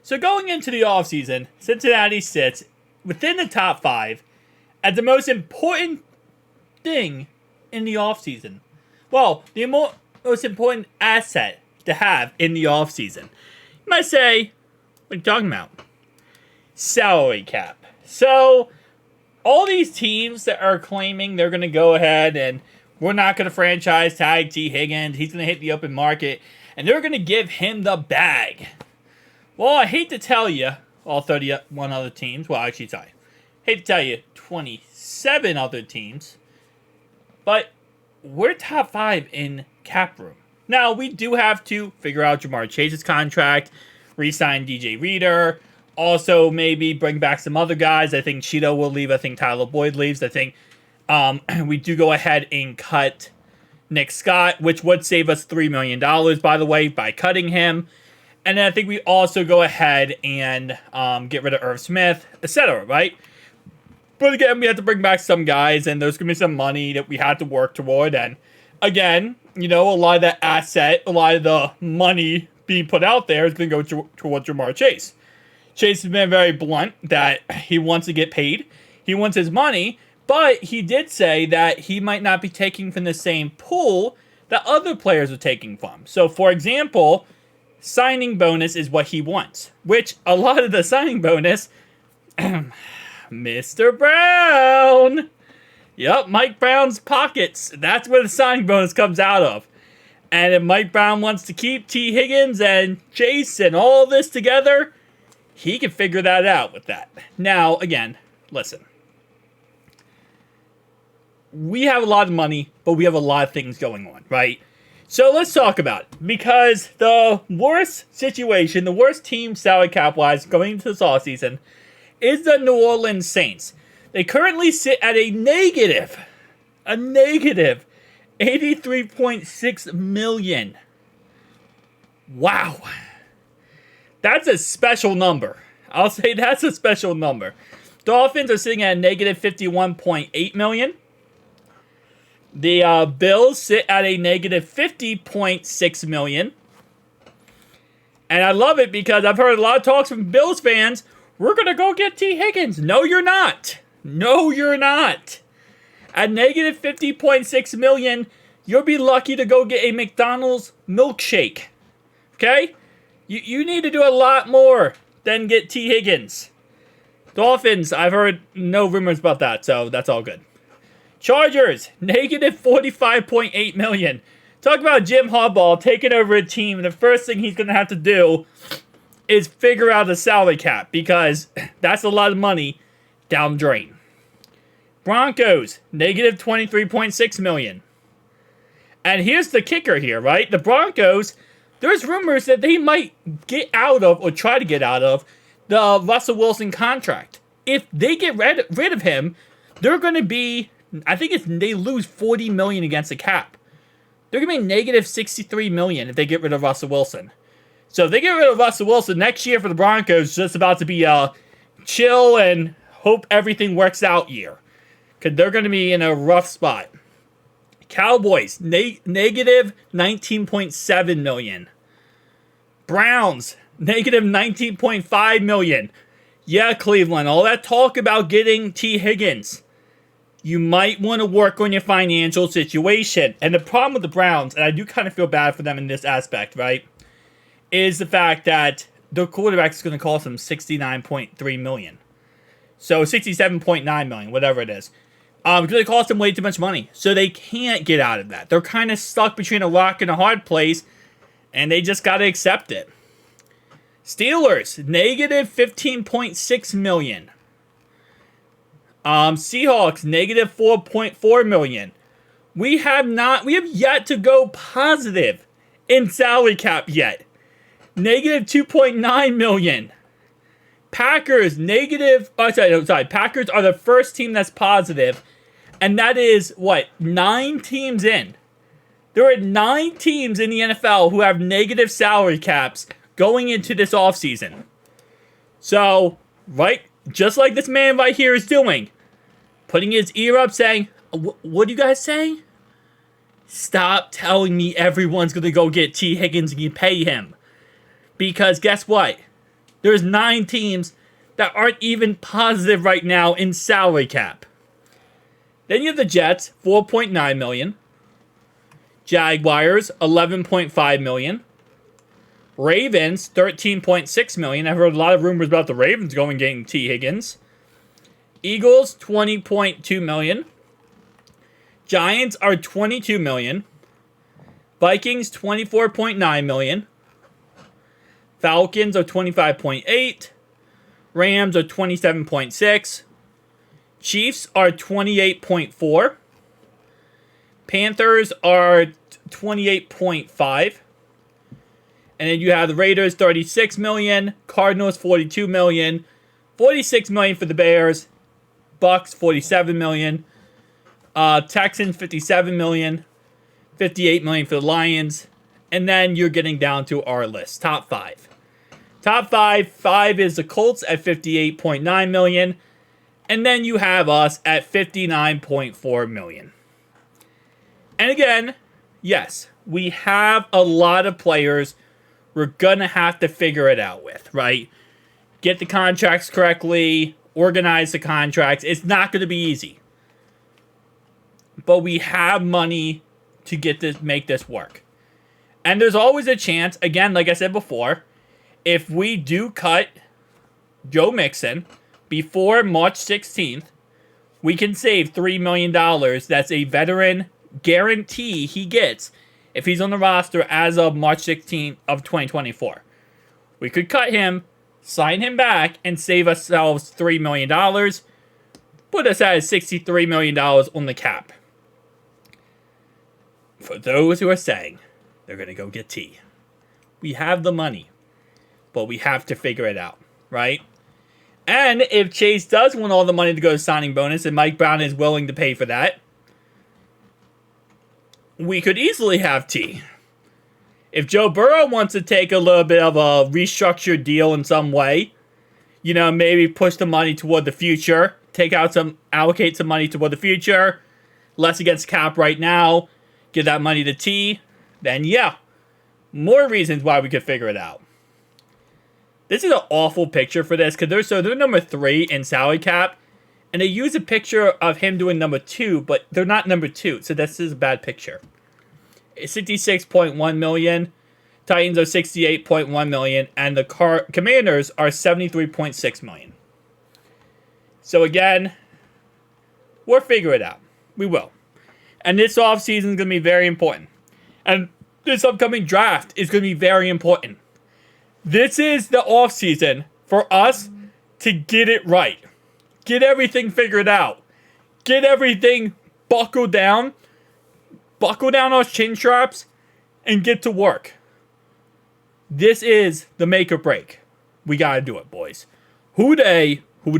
So going into the offseason, Cincinnati sits within the top 5 as the most important thing in the offseason. Well, the most important asset to have in the offseason. You might say, what are you talking about? Salary cap. So, all these teams that are claiming they're going to go ahead and we're not going to franchise tag T. Higgins, he's going to hit the open market, and they're going to give him the bag. Well, I hate to tell you, all 31 other teams, well, actually, sorry, hate to tell you, 27 other teams, but we're top 5 in cap room. Now, we do have to figure out Jamar Chase's contract, re-sign DJ Reader, also maybe bring back some other guys. I think Cheeto will leave. I think Tyler Boyd leaves. I think we do go ahead and cut Nick Scott, which would save us $3 million, by the way, by cutting him. And then I think we also go ahead and get rid of Irv Smith, etc., right? But again, we have to bring back some guys, and there's going to be some money that we have to work toward. And again, you know, a lot of that asset, a lot of the money being put out there is going to go towards Jamar Chase. Chase has been very blunt that he wants to get paid. He wants his money, but he did say that he might not be taking from the same pool that other players are taking from. So, for example, signing bonus is what he wants, which a lot of the signing bonus, Mr. Brown. Yep, Mike Brown's pockets. That's where the signing bonus comes out of. And if Mike Brown wants to keep T. Higgins and Chase and all this together, he can figure that out with that. Now, again, listen. We have a lot of money, but we have a lot of things going on, right? So let's talk about it. Because the worst situation, the worst team salary cap-wise going into this offseason is the New Orleans Saints. They currently sit at a negative $83.6 million. Wow. That's a special number. I'll say that's a special number. Dolphins are sitting at a negative $51.8 million. The Bills sit at a negative $50.6 million. And I love it because I've heard a lot of talks from Bills fans. We're going to go get T. Higgins. No, you're not. No, you're not. At negative $50.6 million, you'll be lucky to go get a McDonald's milkshake. Okay? You need to do a lot more than get T. Higgins. Dolphins, I've heard no rumors about that, so that's all good. Chargers, negative $45.8 million. Talk about Jim Harbaugh taking over a team, and the first thing he's going to have to do is figure out the salary cap, because that's a lot of money down the drain. Broncos, negative $23.6 million. And here's the kicker here, right? The Broncos, there's rumors that they might get out of, or try to get out of, the Russell Wilson contract. If they get rid of him, they're going to be, I think they lose $40 million against the cap. They're going to be negative $63 million if they get rid of Russell Wilson. So if they get rid of Russell Wilson, next year for the Broncos, just about to be a chill and hope everything works out year. Because they're going to be in a rough spot. Cowboys, negative $19.7 million. Browns, negative $19.5 million. Yeah, Cleveland, all that talk about getting T. Higgins. You might want to work on your financial situation. And the problem with the Browns, and I do kind of feel bad for them in this aspect, right, is the fact that the quarterback is going to cost them $69.3 million. So $67.9 million, whatever it is. Because it costs them way too much money. So they can't get out of that. They're kind of stuck between a rock and a hard place, and they just got to accept it. Steelers, negative $15.6 million. Seahawks, negative $4.4 million. We have yet to go positive in salary cap yet. Negative $2.9 million. Packers, Packers are the first team that's positive. And that is, 9 teams in. There are 9 teams in the NFL who have negative salary caps going into this offseason. So, right, just like this man right here is doing, putting his ear up saying, what are you guys saying? Stop telling me everyone's going to go get T. Higgins and you pay him. Because guess what? There's 9 teams that aren't even positive right now in salary cap. Then you have the Jets, $4.9 million. Jaguars, $11.5 million. Ravens, $13.6 million. I've heard a lot of rumors about the Ravens going and getting T. Higgins. Eagles, $20.2 million. Giants are $22 million. Vikings, $24.9 million. Falcons are $25.8 million. Rams are $27.6 million. Chiefs are $28.4 million. Panthers are $28.5 million. And then you have the Raiders, $36 million. Cardinals, $42 million. $46 million for the Bears. Bucks, $47 million. Texans, $57 million. $58 million for the Lions. And then you're getting down to our list. Top 5. Top 5 is the Colts at $58.9 million. And then you have us at $59.4 million. And again, yes, we have a lot of players we're going to have to figure it out with, right? Get the contracts correctly, organize the contracts. It's not going to be easy. But we have money to make this work. And there's always a chance, again, like I said before, if we do cut Joe Mixon before March 16th, we can save $3 million. That's a veteran guarantee he gets if he's on the roster as of March 16th of 2024. We could cut him, sign him back, and save ourselves $3 million. Put us at $63 million on the cap. For those who are saying they're going to go get T, we have the money, but we have to figure it out, right? And if Chase does want all the money to go to signing bonus and Mike Brown is willing to pay for that, we could easily have T. If Joe Burrow wants to take a little bit of a restructured deal in some way, maybe push the money toward the future, allocate some money toward the future, less against cap right now, give that money to T, then yeah, more reasons why we could figure it out. This is an awful picture for this because they're number 3 in salary cap, and they use a picture of him doing number 2, but they're not number 2, so this is a bad picture. It's $66.1 million, Titans are $68.1 million, and the Commanders are $73.6 million. So again, we'll figure it out. We will. And this offseason is going to be very important. And this upcoming draft is going to be very important. This is the offseason for us to get it right. Get everything figured out. Get everything buckled down. Buckle down our chin straps and get to work. This is the make or break. We got to do it, boys. Who dey out.